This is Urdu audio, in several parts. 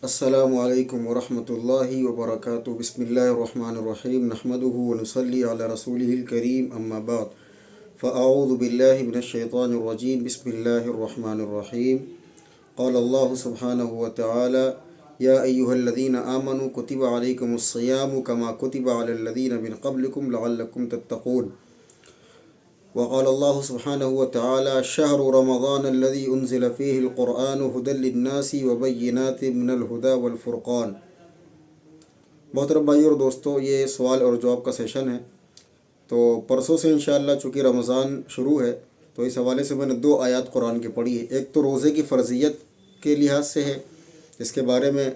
السلام علیکم ورحمۃ اللہ وبرکاتہ بسم اللہ الرحمن الرحیم نحمده ونصلی علی رسولہ الکریم اما بعد فاعوذ باللہ من الشیطان الرجیم بسم اللہ الرحمن الرحیم قال اللہ سبحانہ وتعالی یا ایہا الذین آمنوا کتب علیکم الصیام کما کتب علی الذین من قبلکم لعلکم تتقون وقال الله سبحانه وتعالى شهر رمضان الذي أنزل فيه القرآن هدى للناس وبينات من الهدى والفرقان۔ محترم بھائیو اور دوستو، یہ سوال اور جواب کا سیشن ہے۔ تو پرسوں سے انشاءاللہ چونکہ رمضان شروع ہے تو اس حوالے سے میں نے 2 آیات قرآن کی پڑھی ہے۔ ایک تو روزے کی فرضیت کے لحاظ سے ہے، اس کے بارے میں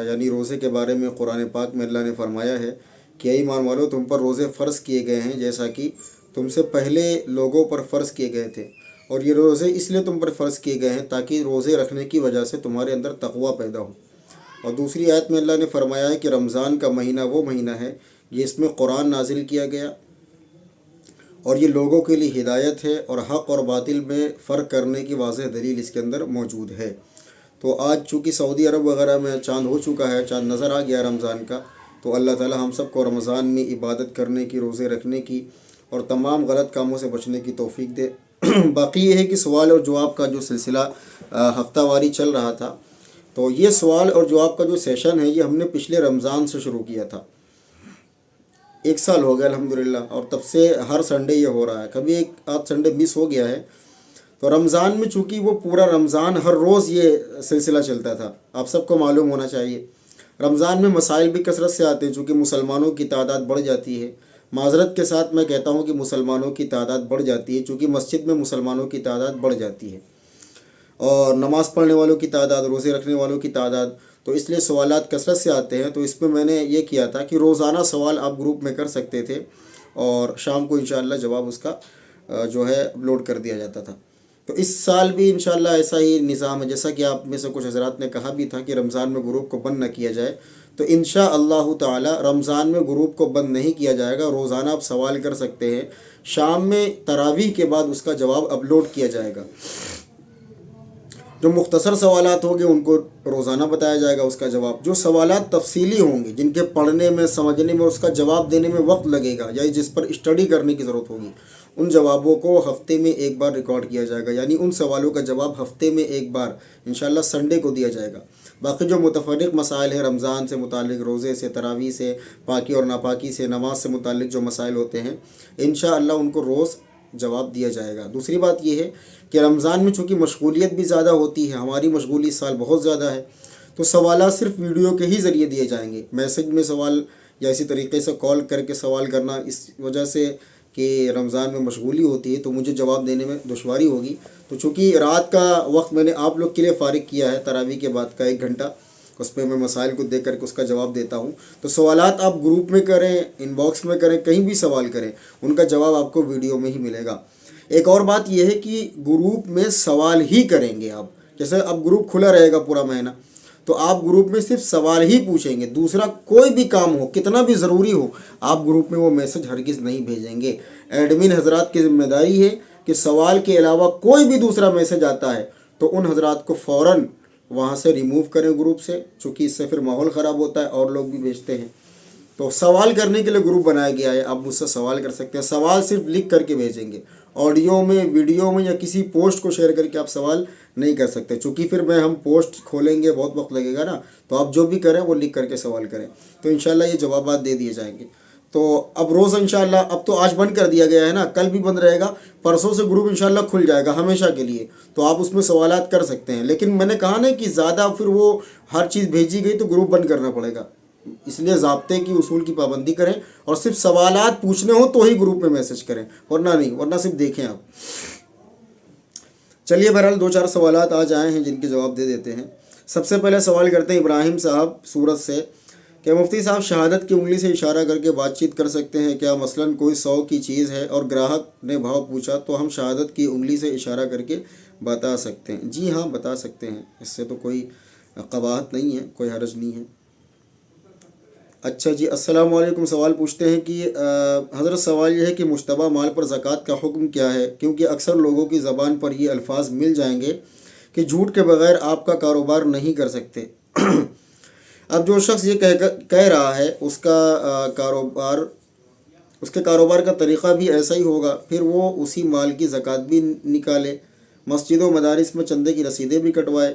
یعنی روزے کے بارے میں قرآن پاک میں اللہ نے فرمایا ہے کہ اے ایمان والو، تم پر روزے فرض کیے گئے ہیں جیسا کہ تم سے پہلے لوگوں پر فرض کیے گئے تھے، اور یہ روزے اس لیے تم پر فرض کیے گئے ہیں تاکہ روزے رکھنے کی وجہ سے تمہارے اندر تقوی پیدا ہو۔ اور دوسری آیت میں اللہ نے فرمایا ہے کہ رمضان کا مہینہ وہ مہینہ ہے جس میں قرآن نازل کیا گیا، اور یہ لوگوں کے لیے ہدایت ہے اور حق اور باطل میں فرق کرنے کی واضح دلیل اس کے اندر موجود ہے۔ تو آج چونکہ سعودی عرب وغیرہ میں چاند ہو چکا ہے، چاند نظر آ گیا رمضان کا، تو اللہ تعالی ہم سب کو رمضان میں عبادت کرنے کی، روزے رکھنے کی اور تمام غلط کاموں سے بچنے کی توفیق دے۔ باقی یہ ہے کہ سوال اور جواب کا جو سلسلہ ہفتہ واری چل رہا تھا، تو یہ سوال اور جواب کا جو سیشن ہے یہ ہم نے پچھلے رمضان سے شروع کیا تھا۔ 1 سال ہو گیا الحمدللہ، اور تب سے ہر سنڈے یہ ہو رہا ہے، کبھی ایک آدھ سنڈے مس ہو گیا ہے۔ تو رمضان میں چونکہ وہ پورا رمضان ہر روز یہ سلسلہ چلتا تھا، آپ سب کو معلوم ہونا چاہیے۔ رمضان میں مسائل بھی کثرت سے آتے ہیں چونکہ مسلمانوں کی تعداد بڑھ جاتی ہے۔ معذرت کے ساتھ میں کہتا ہوں کہ مسلمانوں کی تعداد بڑھ جاتی ہے، چونکہ مسجد میں مسلمانوں کی تعداد بڑھ جاتی ہے، اور نماز پڑھنے والوں کی تعداد، روزے رکھنے والوں کی تعداد، تو اس لیے سوالات کثرت سے آتے ہیں۔ تو اس میں میں نے یہ کیا تھا کہ روزانہ سوال آپ گروپ میں کر سکتے تھے، اور شام کو انشاءاللہ جواب اس کا جو ہے اپلوڈ کر دیا جاتا تھا۔ تو اس سال بھی انشاءاللہ ایسا ہی نظام ہے، جیسا کہ آپ میں سے کچھ حضرات نے کہا بھی تھا کہ رمضان میں گروپ کو بند نہ کیا جائے، تو انشاءاللہ تعالی رمضان میں گروپ کو بند نہیں کیا جائے گا۔ روزانہ آپ سوال کر سکتے ہیں، شام میں تراویح کے بعد اس کا جواب اپلوڈ کیا جائے گا۔ جو مختصر سوالات ہوں گے ان کو روزانہ بتایا جائے گا اس کا جواب۔ جو سوالات تفصیلی ہوں گے، جن کے پڑھنے میں، سمجھنے میں، اس کا جواب دینے میں وقت لگے گا، یا جس پر اسٹڈی کرنے کی ضرورت ہوگی، ان جوابوں کو ہفتے میں ایک بار ریکارڈ کیا جائے گا، یعنی ان سوالوں کا جواب ہفتے میں ایک بار انشاءاللہ سنڈے کو دیا جائے گا۔ باقی جو متفرق مسائل ہیں، رمضان سے متعلق، روزے سے، تراویح سے، پاکی اور ناپاکی سے، نماز سے متعلق جو مسائل ہوتے ہیں، انشاءاللہ ان کو روز جواب دیا جائے گا۔ دوسری بات یہ ہے کہ رمضان میں چونکہ مشغولیت بھی زیادہ ہوتی ہے، ہماری مشغولی اس سال بہت زیادہ ہے، تو سوالات صرف ویڈیو کے ہی ذریعے دیے جائیں گے۔ میسج میں سوال یا اسی طریقے سے کال کر کے سوال کرنا، اس وجہ سے کہ رمضان میں مشغولی ہوتی ہے تو مجھے جواب دینے میں دشواری ہوگی۔ تو چونکہ رات کا وقت میں نے آپ لوگ کے لیے فارغ کیا ہے، تراویح کے بعد کا 1 گھنٹہ، اس پہ میں مسائل کو دیکھ کر کے اس کا جواب دیتا ہوں۔ تو سوالات آپ گروپ میں کریں، ان باکس میں کریں، کہیں بھی سوال کریں، ان کا جواب آپ کو ویڈیو میں ہی ملے گا۔ ایک اور بات یہ ہے کہ گروپ میں سوال ہی کریں گے آپ، جیسے اب گروپ کھلا رہے گا پورا مہینہ، تو آپ گروپ میں صرف سوال ہی پوچھیں گے، دوسرا کوئی بھی کام ہو، کتنا بھی ضروری ہو، آپ گروپ میں وہ میسج ہرگز نہیں بھیجیں گے۔ ایڈمن حضرات کی ذمہ داری ہے کہ سوال کے علاوہ کوئی بھی دوسرا میسج آتا ہے تو ان حضرات کو فوراً وہاں سے ریموو کریں گروپ سے، چونکہ اس سے پھر ماحول خراب ہوتا ہے اور لوگ بھی بھیجتے ہیں۔ تو سوال کرنے کے لیے گروپ بنایا گیا ہے، آپ مجھ سے سوال کر سکتے ہیں، سوال صرف لکھ کر کے بھیجیں گے، آڈیو میں، ویڈیو میں، یا کسی پوسٹ کو شیئر کر کے آپ سوال نہیں کر سکتے، چونکہ پھر ہم پوسٹ کھولیں گے، بہت وقت لگے گا نا۔ تو آپ جو بھی کریں وہ لکھ کر کے سوال کریں، تو انشاءاللہ یہ جوابات دے دیے جائیں گے۔ تو اب روز انشاءاللہ، اب تو آج بند کر دیا گیا ہے نا، کل بھی بند رہے گا، پرسوں سے گروپ انشاءاللہ کھل جائے گا ہمیشہ کے لیے، تو آپ اس میں سوالات کر سکتے ہیں۔ لیکن میں نے کہا نا کہ زیادہ پھر وہ ہر چیز بھیجی گئی تو گروپ بند کرنا پڑے گا، اس لیے ضابطے کی، اصول کی پابندی کریں، اور صرف سوالات پوچھنے ہوں تو ہی گروپ میں میسج کریں، ورنہ نہیں، ورنہ صرف دیکھیں آپ۔ چلیے بہرحال 2-4 سوالات آج آئے ہیں جن کے جواب دے دیتے ہیں۔ سب سے پہلے سوال کرتے ہیں ابراہیم صاحب سورت سے کہ مفتی صاحب شہادت کی انگلی سے اشارہ کر کے بات چیت کر سکتے ہیں کیا؟ مثلاً کوئی 100 کی چیز ہے اور گراہک نے بھاؤ پوچھا تو ہم شہادت کی انگلی سے اشارہ کر کے بتا سکتے ہیں؟ جی ہاں، بتا سکتے ہیں، اس سے تو کوئی قباحت نہیں ہے، کوئی حرج نہیں ہے۔ اچھا جی، السلام علیکم۔ سوال پوچھتے ہیں کہ حضرت سوال یہ ہے کہ مشتبہ مال پر زکوٰۃ کا حکم کیا ہے؟ کیونکہ اکثر لوگوں کی زبان پر یہ الفاظ مل جائیں گے کہ جھوٹ کے بغیر آپ کا کاروبار نہیں کر سکتے۔ اب جو شخص یہ کہہ رہا ہے اس کے کاروبار کا طریقہ بھی ایسا ہی ہوگا، پھر وہ اسی مال کی زکوٰۃ بھی نکالے، مسجد و مدارس میں چندے کی رسیدیں بھی کٹوائے۔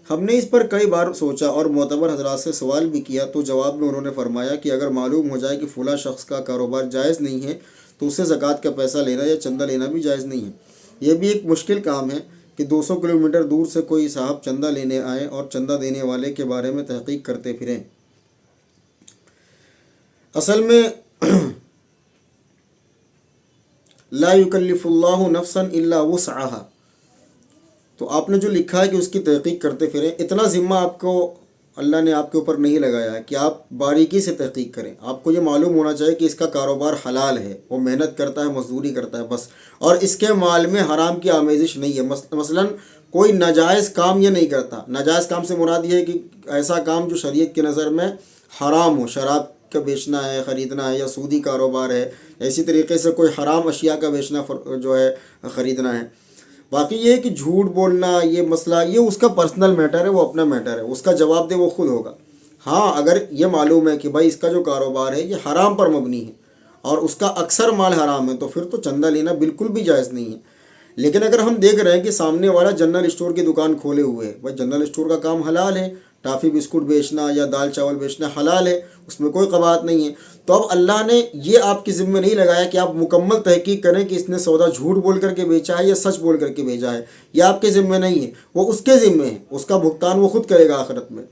ہم نے اس پر کئی بار سوچا اور معتبر حضرات سے سوال بھی کیا، تو جواب میں انہوں نے فرمایا کہ اگر معلوم ہو جائے کہ فلاں شخص کا کاروبار جائز نہیں ہے تو اسے زکوٰۃ کا پیسہ لینا یا چندہ لینا بھی جائز نہیں ہے۔ یہ بھی ایک مشکل کام ہے کہ 200 کلومیٹر دور سے کوئی صاحب چندہ لینے آئے اور چندہ دینے والے کے بارے میں تحقیق کرتے پھریں۔ اصل میں لا یکلف اللہ نفسا الا وسعها، تو آپ نے جو لکھا ہے کہ اس کی تحقیق کرتے پھریں، اتنا ذمہ آپ کو اللہ نے آپ کے اوپر نہیں لگایا ہے کہ آپ باریکی سے تحقیق کریں۔ آپ کو یہ معلوم ہونا چاہیے کہ اس کا کاروبار حلال ہے، وہ محنت کرتا ہے، مزدوری کرتا ہے بس، اور اس کے مال میں حرام کی آمیزش نہیں ہے۔ مثلا کوئی ناجائز کام یہ نہیں کرتا۔ ناجائز کام سے مراد یہ ہے کہ ایسا کام جو شریعت کی نظر میں حرام ہو، شراب کا بیچنا ہے، خریدنا ہے، یا سودی کاروبار ہے، اسی طریقے سے کوئی حرام اشیاء کا بیچنا جو ہے خریدنا ہے۔ باقی یہ ہے کہ جھوٹ بولنا، یہ مسئلہ یہ اس کا پرسنل میٹر ہے، وہ اپنا میٹر ہے، اس کا جواب دے وہ خود ہوگا۔ ہاں اگر یہ معلوم ہے کہ بھائی اس کا جو کاروبار ہے یہ حرام پر مبنی ہے اور اس کا اکثر مال حرام ہے، تو پھر تو چندہ لینا بالکل بھی جائز نہیں ہے۔ لیکن اگر ہم دیکھ رہے ہیں کہ سامنے والا جنرل اسٹور کی دکان کھولے ہوئے ہے، بھائی جنرل اسٹور کا کام حلال ہے، ٹافی بسکٹ بیچنا یا دال چاول بیچنا حلال ہے، اس میں کوئی قباحت نہیں ہے، تو اب اللہ نے یہ آپ کی ذمہ نہیں لگایا کہ آپ مکمل تحقیق کریں کہ اس نے سودا جھوٹ بول کر کے بیچا ہے یا سچ بول کر کے بیچا ہے، یہ آپ کے ذمہ نہیں ہے، وہ اس کے ذمہ ہے، اس کا بھگتان وہ خود کرے گا آخرت میں۔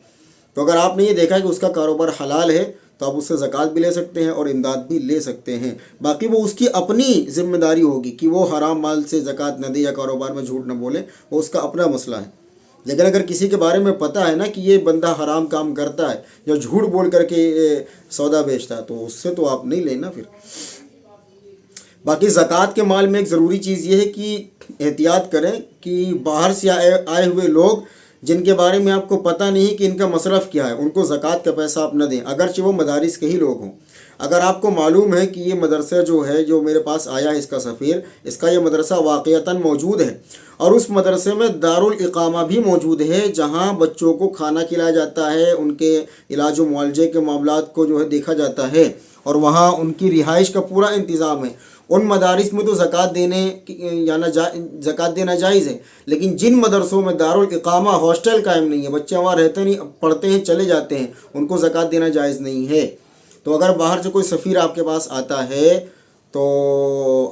تو اگر آپ نے یہ دیکھا کہ اس کا کاروبار حلال ہے تو آپ اس سے زکوٰۃ بھی لے سکتے ہیں اور امداد بھی لے سکتے ہیں۔ باقی وہ اس کی اپنی ذمہ داری ہوگی کہ وہ حرام مال سے زکوٰۃ نہ دے یا کاروبار میں جھوٹ نہ بولے، وہ اس کا اپنا مسئلہ ہے۔ لیکن اگر کسی کے بارے میں پتہ ہے نا کہ یہ بندہ حرام کام کرتا ہے یا جھوٹ بول کر کے سودا بیچتا ہے، تو اس سے تو آپ نہیں لینا پھر۔ باقی زکوٰۃ کے مال میں ایک ضروری چیز یہ ہے کہ احتیاط کریں کہ باہر سے آئے ہوئے لوگ جن کے بارے میں آپ کو پتہ نہیں کہ ان کا مصرف کیا ہے، ان کو زکوٰۃ کا پیسہ آپ نہ دیں، اگرچہ وہ مدارس کے ہی لوگ ہوں۔ اگر آپ کو معلوم ہے کہ یہ مدرسہ جو ہے، جو میرے پاس آیا ہے اس کا سفیر، اس کا یہ مدرسہ واقعتاً موجود ہے اور اس مدرسے میں دارالاقامہ بھی موجود ہے جہاں بچوں کو کھانا کھلایا جاتا ہے، ان کے علاج و معالجے کے معاملات کو جو ہے دیکھا جاتا ہے، اور وہاں ان کی رہائش کا پورا انتظام ہے، ان مدارس میں تو زکوٰۃ دینا جائز ہے۔ لیکن جن مدرسوں میں دارالاقامہ ہاسٹل قائم نہیں ہے، بچے وہاں رہتے نہیں، پڑھتے ہیں چلے جاتے ہیں، ان کو زکوٰۃ دینا جائز نہیں ہے۔ تو اگر باہر سے کوئی سفیر آپ کے پاس آتا ہے تو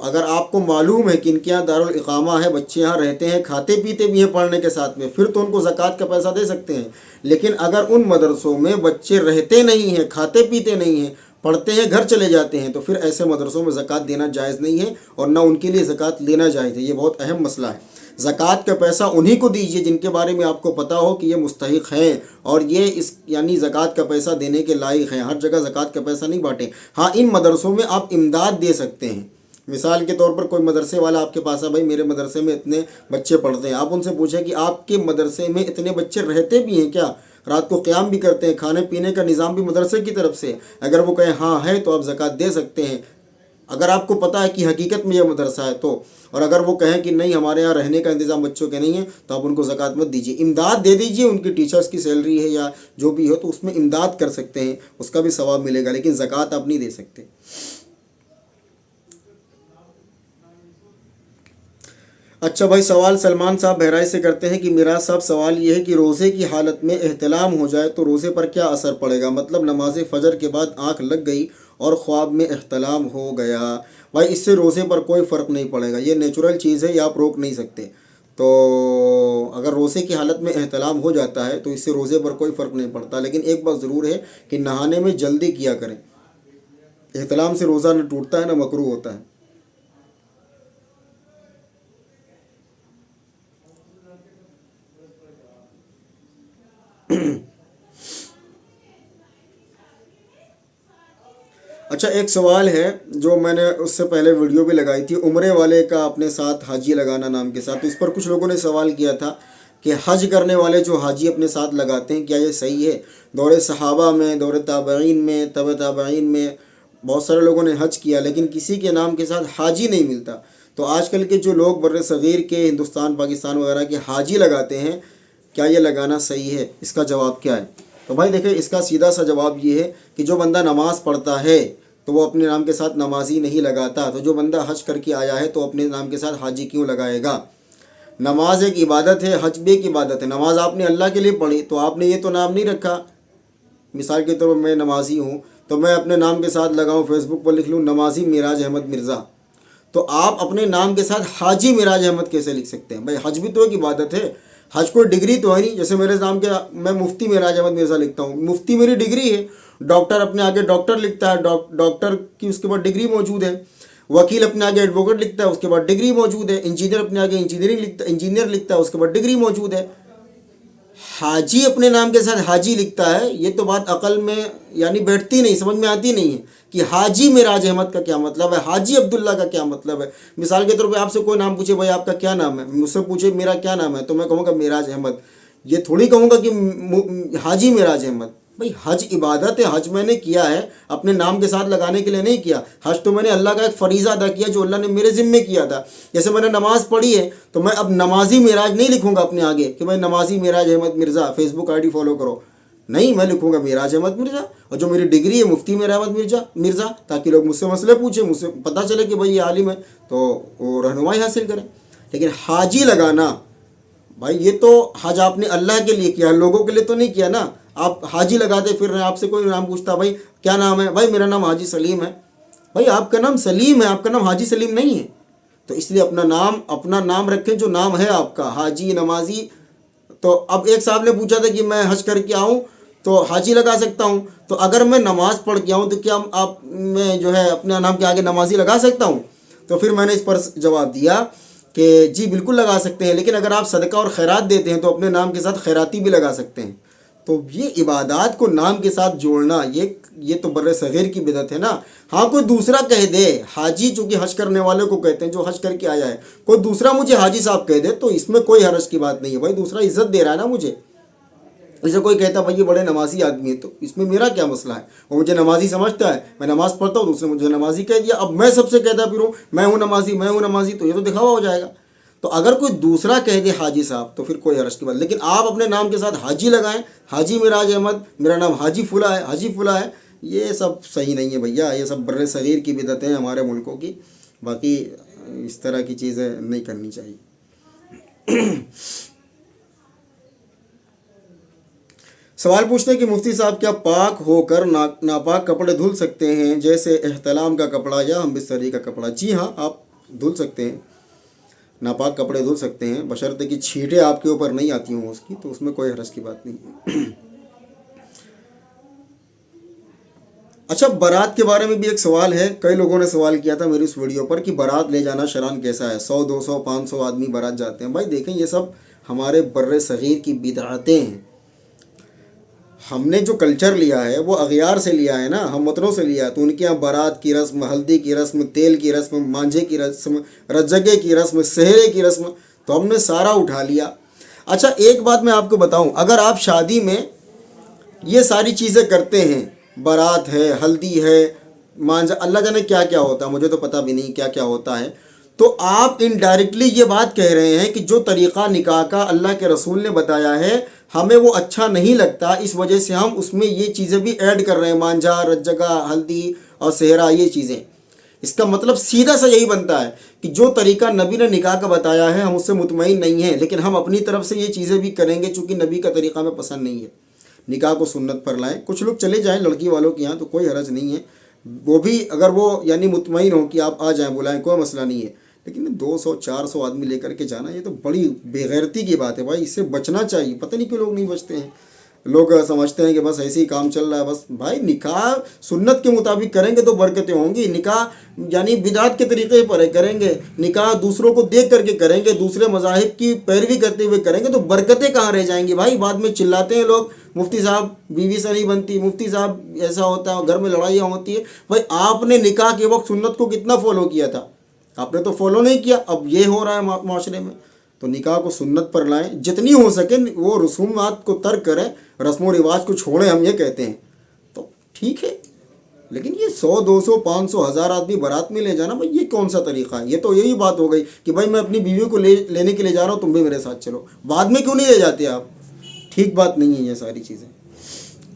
اگر آپ کو معلوم ہے کہ ان کے یہاں دارالاقامہ ہے، بچے یہاں رہتے ہیں، کھاتے پیتے بھی ہیں پڑھنے کے ساتھ میں، پھر تو ان کو زکوٰۃ کا پیسہ دے سکتے ہیں۔ لیکن اگر ان مدرسوں میں بچے رہتے نہیں ہیں، کھاتے پیتے نہیں ہیں، پڑھتے ہیں گھر چلے جاتے ہیں، تو پھر ایسے مدرسوں میں زکوٰۃ دینا جائز نہیں ہے اور نہ ان کے لیے زکوٰۃ لینا جائز ہے۔ یہ بہت اہم مسئلہ ہے۔ زکوٰۃ کا پیسہ انہی کو دیجیے جن کے بارے میں آپ کو پتہ ہو کہ یہ مستحق ہیں اور یہ یعنی زکوٰۃ کا پیسہ دینے کے لائق ہیں۔ ہر جگہ زکوٰۃ کا پیسہ نہیں بانٹیں۔ ہاں ان مدرسوں میں آپ امداد دے سکتے ہیں۔ مثال کے طور پر کوئی مدرسے والا آپ کے پاس ہے، بھائی میرے مدرسے میں اتنے بچے پڑھتے ہیں، آپ ان سے پوچھیں کہ آپ کے مدرسے میں اتنے بچے رہتے بھی ہیں کیا، رات کو قیام بھی کرتے ہیں، کھانے پینے کا نظام بھی مدرسے کی طرف سے؟ اگر وہ کہیں ہاں ہے تو آپ زکوٰۃ دے سکتے ہیں، اگر آپ کو پتہ ہے کہ حقیقت میں یہ مدرسہ ہے تو۔ اور اگر وہ کہیں کہ نہیں ہمارے یہاں رہنے کا انتظام بچوں کے نہیں ہے، تو آپ ان کو زکوٰۃ مت دیجیے، امداد دے دیجیے، ان کی ٹیچرز کی سیلری ہے یا جو بھی ہو تو اس میں امداد کر سکتے ہیں، اس کا بھی ثواب ملے گا، لیکن زکوٰۃ آپ نہیں دے سکتے۔ اچھا بھائی، سوال سلمان صاحب بہرائچ سے کرتے ہیں کہ میرا صاحب سوال یہ ہے کہ روزے کی حالت میں احتلام ہو جائے تو روزے پر کیا اثر پڑے گا؟ مطلب نماز فجر کے بعد آنکھ لگ گئی اور خواب میں احتلام ہو گیا۔ بھائی اس سے روزے پر کوئی فرق نہیں پڑے گا، یہ نیچرل چیز ہے، یہ آپ روک نہیں سکتے۔ تو اگر روزے کی حالت میں احتلام ہو جاتا ہے تو اس سے روزے پر کوئی فرق نہیں پڑتا، لیکن ایک بات ضرور ہے کہ نہانے میں جلدی کیا کریں۔ احتلام سے روزہ نہ ٹوٹتا ہے نہ مکروہ ہوتا ہے۔ اچھا ایک سوال ہے جو میں نے اس سے پہلے ویڈیو بھی لگائی تھی، عمرے والے کا اپنے ساتھ حاجی لگانا نام کے ساتھ، تو اس پر کچھ لوگوں نے سوال کیا تھا کہ حج کرنے والے جو حاجی اپنے ساتھ لگاتے ہیں کیا یہ صحیح ہے؟ دور صحابہ میں، دور تابعین میں، تبع تابعین میں بہت سارے لوگوں نے حج کیا، لیکن کسی کے نام کے ساتھ حاجی نہیں ملتا۔ تو آج کل کے جو لوگ بر صغیر کے ہندوستان، پاکستان وغیرہ کے حاجی لگاتے ہیں، کیا یہ لگانا صحیح ہے؟ اس کا جواب کیا ہے؟ تو بھائی دیکھیں اس کا سیدھا سا جواب یہ ہے کہ جو بندہ نماز پڑھتا ہے تو وہ اپنے نام کے ساتھ نمازی نہیں لگاتا، تو جو بندہ حج کر کے آیا ہے تو اپنے نام کے ساتھ حاجی کیوں لگائے گا؟ نماز ایک عبادت ہے، حج بھی ایک عبادت ہے۔ نماز آپ نے اللہ کے لیے پڑھی تو آپ نے یہ تو نام نہیں رکھا، مثال کے طور پر میں نمازی ہوں تو میں اپنے نام کے ساتھ لگاؤں، فیس بک پر لکھ لوں نمازی معراج احمد مرزا، تو آپ اپنے نام کے ساتھ حاجی معراج احمد کیسے لکھ سکتے ہیں؟ بھائی حج بھی تو ایک عبادت ہے، حج کوئی ڈگری تو ہے نہیں، جیسے میرے نام کے میں مفتی معراج احمد مرزا لکھتا ہوں، مفتی میری ڈگری ہے، ڈاکٹر اپنے آگے ڈاکٹر لکھتا ہے، ڈاکٹر کی اس کے بعد ڈگری موجود ہے، وکیل اپنے آگے ایڈوکیٹ لکھتا ہے، اس کے بعد ڈگری موجود ہے، انجینئر اپنے آگے انجینئر لکھتا ہے، اس کے بعد ڈگری موجود ہے۔ حاجی اپنے نام کے ساتھ حاجی لکھتا ہے، یہ تو بات عقل میں یعنی بیٹھتی نہیں، سمجھ میں آتی نہیں ہے کہ حاجی معراج احمد کا کیا مطلب ہے، حاجی عبداللہ کا کیا مطلب ہے۔ مثال کے طور پہ آپ سے کوئی نام پوچھے بھائی آپ کا کیا نام ہے، مجھ سے پوچھے میرا کیا نام ہے تو میں کہوں گا معراج احمد، یہ تھوڑی کہوں گا کہ حاجی معراج احمد۔ بھائی حج عبادت ہے، حج میں نے کیا ہے اپنے نام کے ساتھ لگانے کے لیے نہیں کیا، حج تو میں نے اللہ کا ایک فریضہ ادا کیا جو اللہ نے میرے ذمے کیا تھا۔ جیسے میں نے نماز پڑھی ہے تو میں اب نمازی معراج نہیں لکھوں گا اپنے آگے کہ بھائی نمازی Meraj Ahmed Mirza, Facebook I D follow کرو، نہیں، میں لکھوں گا معراج احمد مرزا، اور جو میری ڈگری ہے مفتی معراج احمد مرزا، تاکہ لوگ مجھ سے مسئلے پوچھیں، مجھ سے پتہ چلے کہ بھائی یہ عالم ہے تو وہ رہنمائی حاصل کریں۔ لیکن حاجی لگانا، بھائی یہ تو حج آپ نے اللہ کے لیے کیا، لوگوں کے لیے تو نہیں کیا نا۔ آپ حاجی لگاتے پھر رہے ہیں، آپ سے کوئی نام پوچھتا بھائی کیا نام ہے، بھائی میرا نام حاجی سلیم ہے، بھائی آپ کا نام سلیم ہے، آپ کا نام حاجی سلیم نہیں ہے۔ تو اس لیے اپنا نام رکھیں جو نام ہے آپ کا، حاجی، نمازی۔ تو اب ایک صاحب نے پوچھا تھا کہ میں حج کر کے آؤں تو حاجی لگا سکتا ہوں، تو اگر میں نماز پڑھ کے آؤں تو کیا آپ میں جو ہے اپنے نام کے آگے نمازی لگا سکتا ہوں؟ تو پھر میں نے اس پر جواب دیا کہ جی بالکل لگا سکتے ہیں، لیکن اگر آپ صدقہ اور خیرات دیتے ہیں تو اپنے نام کے ساتھ خیراتی بھی لگا سکتے ہیں۔ تو یہ عبادات کو نام کے ساتھ جوڑنا یہ تو بر صغیر کی بدعت ہے نا۔ ہاں کوئی دوسرا کہہ دے حاجی، چونکہ حج کرنے والے کو کہتے ہیں جو حج کر کے آیا ہے، کوئی دوسرا مجھے حاجی صاحب کہہ دے تو اس میں کوئی حرج کی بات نہیں ہے، بھائی دوسرا عزت دے رہا ہے نا مجھے۔ جیسے کوئی کہتا ہے بھائی یہ بڑے نمازی آدمی ہے، تو اس میں میرا کیا مسئلہ ہے؟ وہ مجھے نمازی سمجھتا ہے، میں نماز پڑھتا ہوں تو اس نے مجھے نمازی کہہ دیا، اب میں سب سے کہتا پھروں میں ہوں نمازی، تو یہ تو دکھاوا ہو جائے گا۔ تو اگر کوئی دوسرا کہہ دے حاجی صاحب تو پھر کوئی حرج کی بات، لیکن آپ اپنے نام کے ساتھ حاجی لگائیں، حاجی معراج احمد، میرا نام حاجی فلاں ہے، حاجی فلاں ہے، یہ سب صحیح نہیں ہے بھیا، یہ سب بر صغیر کی بدعتیں ہیں ہمارے ملکوں کی، باقی اس طرح کی چیزیں نہیں کرنی چاہیے۔ سوال پوچھتے ہیں کہ مفتی صاحب کیا پاک ہو کر ناپاک کپڑے دھل سکتے ہیں، جیسے احتلام کا کپڑا یا ہم بستری کا کپڑا؟ جی ہاں، آپ دھل سکتے ہیں، ناپاک کپڑے دھل سکتے ہیں، بشرطے کہ چھینٹیں آپ کے اوپر نہیں آتی ہوں اس کی، تو اس میں کوئی حرج کی بات نہیں ہے۔ اچھا، بارات کے بارے میں بھی ایک سوال ہے، کئی لوگوں نے سوال کیا تھا میری اس ویڈیو پر کہ بارات لے جانا شرعاً کیسا ہے، 100 200 500 آدمی بارات جاتے ہیں۔ بھائی دیکھیں یہ سب ہمارے بر صغیر کی بدعتیں ہیں، ہم نے جو کلچر لیا ہے وہ اغیار سے لیا ہے نا، ہم وطنوں سے لیا ہے، تو ان کے یہاں بارات کی رسم، ہلدی کی رسم، تیل کی رسم، مانجھے کی رسم، رجگے کی رسم، سہرے کی رسم، تو ہم نے سارا اٹھا لیا۔ اچھا ایک بات میں آپ کو بتاؤں، اگر آپ شادی میں یہ ساری چیزیں کرتے ہیں، بارات ہے، ہلدی ہے، مانجھا، اللہ جانے کیا کیا ہوتا ہے، مجھے تو پتہ بھی نہیں کیا کیا ہوتا ہے، تو آپ انڈائریکٹلی یہ بات کہہ رہے ہیں کہ جو طریقہ نکاح کا اللہ کے رسول نے بتایا ہے ہمیں وہ اچھا نہیں لگتا، اس وجہ سے ہم اس میں یہ چیزیں بھی ایڈ کر رہے ہیں، مانجھا، رجگا، ہلدی اور سہرا، یہ چیزیں۔ اس کا مطلب سیدھا سا یہی بنتا ہے کہ جو طریقہ نبی نے نکاح کا بتایا ہے ہم اس سے مطمئن نہیں ہیں، لیکن ہم اپنی طرف سے یہ چیزیں بھی کریں گے چونکہ نبی کا طریقہ ہمیں پسند نہیں ہے۔ نکاح کو سنت پر لائیں، کچھ لوگ چلے جائیں لڑکی والوں کے یہاں تو کوئی حرج نہیں ہے، وہ بھی اگر وہ یعنی مطمئن ہو کہ آپ آ جائیں بلائیں، کوئی مسئلہ نہیں ہے، لیکن 200 400 آدمی لے کر کے جانا یہ تو بڑی بے غیرتی کی بات ہے، بھائی اس سے بچنا چاہیے۔ پتہ نہیں کیوں لوگ نہیں بچتے ہیں، لوگ سمجھتے ہیں کہ بس ایسے ہی کام چل رہا ہے بس۔ بھائی نکاح سنت کے مطابق کریں گے تو برکتیں ہوں گی، نکاح یعنی بدعت کے طریقے پر کریں گے، نکاح دوسروں کو دیکھ کر کے کریں گے، دوسرے مذاہب کی پیروی کرتے ہوئے کریں گے تو برکتیں کہاں رہ جائیں گی؟ بھائی بعد میں چلاتے ہیں لوگ، مفتی صاحب بیوی سے نہیں بنتی، مفتی صاحب ایسا ہوتا ہے، گھر میں لڑائیاں ہوتی ہیں۔ بھائی آپ نے نکاح کے وقت سنت کو کتنا فالو کیا تھا؟ آپ نے تو فالو نہیں کیا، اب یہ ہو رہا ہے معاشرے میں۔ تو نکاح کو سنت پر لائیں، جتنی ہو سکے وہ رسومات کو ترک کریں، رسم و رواج کو چھوڑیں، ہم یہ کہتے ہیں تو ٹھیک ہے، لیکن یہ 100 200 500 1000 آدمی بارات میں لے جانا، بھائی یہ کون سا طریقہ ہے؟ یہ تو یہی بات ہو گئی کہ بھائی میں اپنی بیوی کو لینے کے لیے جا رہا ہوں، تم بھی میرے ساتھ چلو، بعد میں کیوں نہیں لے جاتے آپ؟ ٹھیک بات نہیں ہے یہ ساری چیزیں۔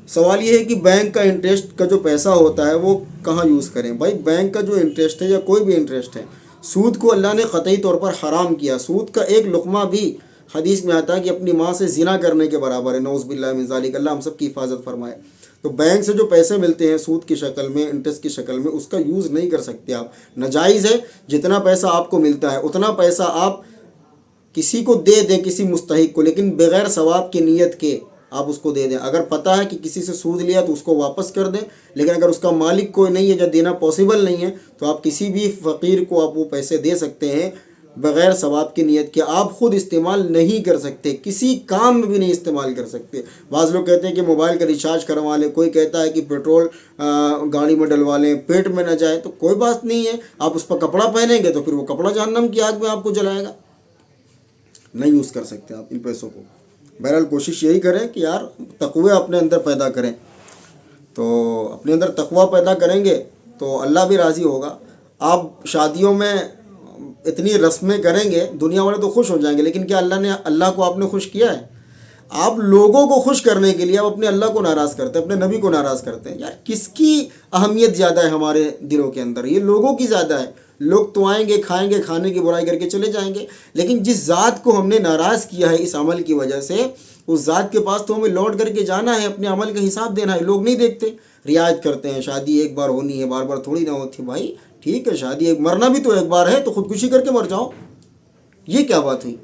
سوال یہ ہے کہ بینک کا انٹرسٹ کا جو پیسہ ہوتا ہے وہ کہاں یوز کریں؟ بھائی بینک کا جو انٹرسٹ ہے یا کوئی بھی انٹرسٹ ہے، سود کو اللہ نے قطعی طور پر حرام کیا۔ سود کا ایک لقمہ بھی حدیث میں آتا ہے کہ اپنی ماں سے زنا کرنے کے برابر ہے، نعوذ باللہ من ذالک، اللہ ہم سب کی حفاظت فرمائے۔ تو بینک سے جو پیسے ملتے ہیں سود کی شکل میں، انٹرسٹ کی شکل میں، اس کا یوز نہیں کر سکتے آپ، ناجائز ہے۔ جتنا پیسہ آپ کو ملتا ہے اتنا پیسہ آپ کسی کو دے دیں، کسی مستحق کو، لیکن بغیر ثواب کی نیت کے آپ اس کو دے دیں۔ اگر پتہ ہے کہ کسی سے سود لیا تو اس کو واپس کر دیں، لیکن اگر اس کا مالک کوئی نہیں ہے یا دینا پاسبل نہیں ہے تو آپ کسی بھی فقیر کو آپ وہ پیسے دے سکتے ہیں بغیر ثواب کی نیت کے۔ آپ خود استعمال نہیں کر سکتے، کسی کام میں بھی نہیں استعمال کر سکتے۔ بعض لوگ کہتے ہیں کہ موبائل کا ریچارج کروا لیں، کوئی کہتا ہے کہ پیٹرول گاڑی میں ڈلوا لیں، پیٹ میں نہ جائے، تو کوئی بات نہیں ہے۔ آپ اس پر کپڑا پہنیں گے تو پھر وہ کپڑا جہنم کی آگ میں آپ کو جلائے گا۔ نہیں یوز کر سکتے آپ ان پیسوں کو۔ بہرحال کوشش یہی کریں کہ یار تقوی اپنے اندر پیدا کریں، تو اپنے اندر تقوی پیدا کریں گے تو اللہ بھی راضی ہوگا۔ آپ شادیوں میں اتنی رسمیں کریں گے، دنیا والے تو خوش ہو جائیں گے، لیکن کیا اللہ کو آپ نے خوش کیا ہے؟ آپ لوگوں کو خوش کرنے کے لیے آپ اپنے اللہ کو ناراض کرتے ہیں، اپنے نبی کو ناراض کرتے ہیں۔ یار کس کی اہمیت زیادہ ہے ہمارے دلوں کے اندر؟ یہ لوگوں کی زیادہ ہے۔ لوگ تو آئیں گے، کھائیں گے، کھانے کی برائی کر کے چلے جائیں گے، لیکن جس ذات کو ہم نے ناراض کیا ہے اس عمل کی وجہ سے، اس ذات کے پاس تو ہمیں لوٹ کر کے جانا ہے، اپنے عمل کا حساب دینا ہے۔ لوگ نہیں دیکھتے، رعایت کرتے ہیں، شادی ایک بار ہونی ہے، بار بار تھوڑی نہ ہوتی۔ بھائی ٹھیک ہے، شادی مرنا بھی تو ایک بار ہے، تو خودکشی کر کے مر جاؤ، یہ کیا بات ہوئی؟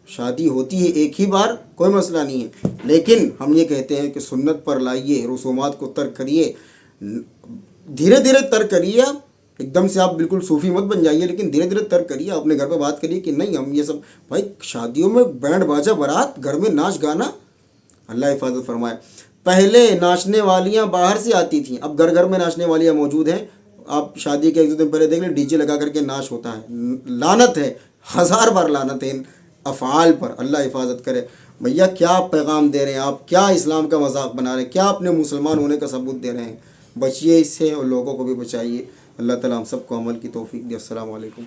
شادی ہوتی ہے ایک ہی بار، کوئی مسئلہ نہیں ہے، لیکن ہم یہ کہتے ہیں کہ سنت پر لائیے، رسومات کو ترک کریے، دھیرے دھیرے ترک کریے۔ آپ ایک دم سے آپ بالکل صوفی مت بن جائیے، لیکن دھیرے دھیرے ترک کریے۔ اپنے گھر پہ بات کریے کہ نہیں ہم یہ سب، بھائی شادیوں میں بینڈ باجا بارات، گھر میں ناچ گانا، اللہ حفاظت فرمائے۔ پہلے ناچنے والیاں باہر سے آتی تھیں، اب گھر گھر میں ناچنے والیاں موجود ہیں۔ آپ شادی کے ایک دو دن پہلے دیکھ لیں، ڈی جے لگا کر کے ناچ ہوتا ہے۔ لعنت ہے، 1000 بار لعنت ہے ان افعال پر، اللہ حفاظت کرے۔ بھیا کیا پیغام دے رہے ہیں آپ؟ کیا اسلام کا مذاق بنا رہے ہیں؟ کیا اپنے مسلمان ہونے کا ثبوت دے رہے ہیں؟ بچیے اس سے اور لوگوں کو بھی بچائیے۔ اللہ تعالیٰ ہم سب کو عمل کی توفیق دے۔ السلام علیکم۔